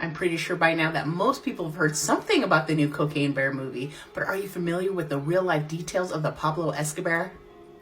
I'm pretty sure by now that most people have heard something about the new Cocaine Bear movie, but are you familiar with the real-life details of the Pablo Escobar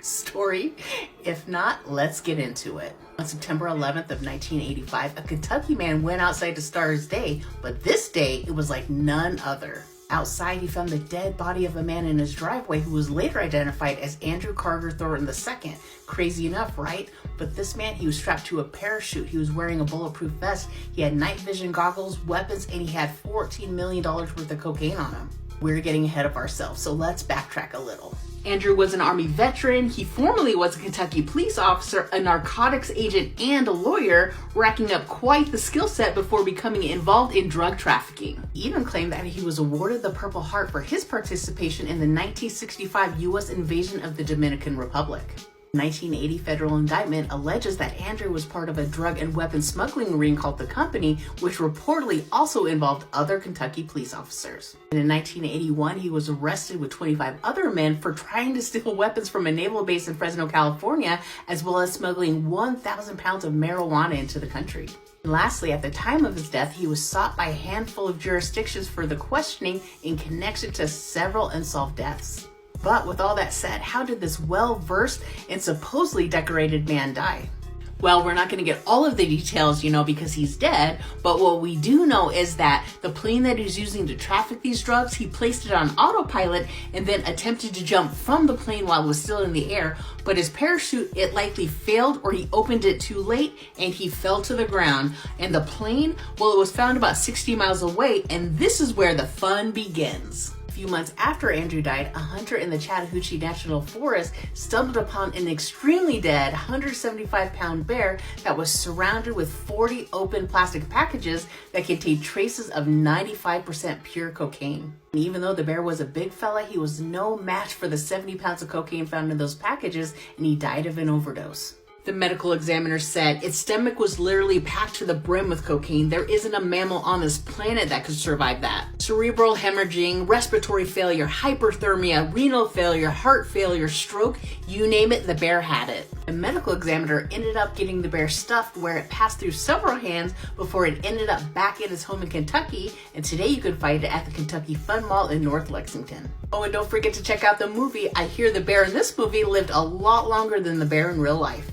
story? If not, let's get into it. On September 11th of 1985, a Kentucky man went outside to start his day, but this day it was like none other. Outside, he found the dead body of a man in his driveway who was later identified as Andrew Carter Thornton II. Crazy enough, right? But this man, he was strapped to a parachute. He was wearing a bulletproof vest. He had night vision goggles, weapons, and he had $14 million worth of cocaine on him. We're getting ahead of ourselves, so let's backtrack a little. Andrew was an Army veteran. He formerly was a Kentucky police officer, a narcotics agent, and a lawyer, racking up quite the skill set before becoming involved in drug trafficking. He even claimed that he was awarded the Purple Heart for his participation in the 1965 U.S. invasion of the Dominican Republic. 1980 federal indictment alleges that Andrew was part of a drug and weapon smuggling ring called The Company, which reportedly also involved other Kentucky police officers. And in 1981, he was arrested with 25 other men for trying to steal weapons from a naval base in Fresno, California, as well as smuggling 1,000 pounds of marijuana into the country. And lastly, at the time of his death, he was sought by a handful of jurisdictions for the questioning in connection to several unsolved deaths. But with all that said, how did this well-versed and supposedly decorated man die? Well, we're not going to get all of the details, because he's dead, but what we do know is that the plane that he's using to traffic these drugs, he placed it on autopilot and then attempted to jump from the plane while it was still in the air, but his parachute, it likely failed or he opened it too late and he fell to the ground. And the plane, well, it was found about 60 miles away, and this is where the fun begins. A few months after Andrew died, a hunter in the Chattahoochee National Forest stumbled upon an extremely dead 175-pound bear that was surrounded with 40 open plastic packages that contained traces of 95% pure cocaine. And even though the bear was a big fella, he was no match for the 70 pounds of cocaine found in those packages, and he died of an overdose. The medical examiner said its stomach was literally packed to the brim with cocaine. There isn't a mammal on this planet that could survive that. Cerebral hemorrhaging, respiratory failure, hyperthermia, renal failure, heart failure, stroke, you name it, the bear had it. The medical examiner ended up getting the bear stuffed where it passed through several hands before it ended up back at his home in Kentucky, and today you can find it at the Kentucky Fun Mall in North Lexington. Oh, and don't forget to check out the movie. I hear the bear in this movie lived a lot longer than the bear in real life.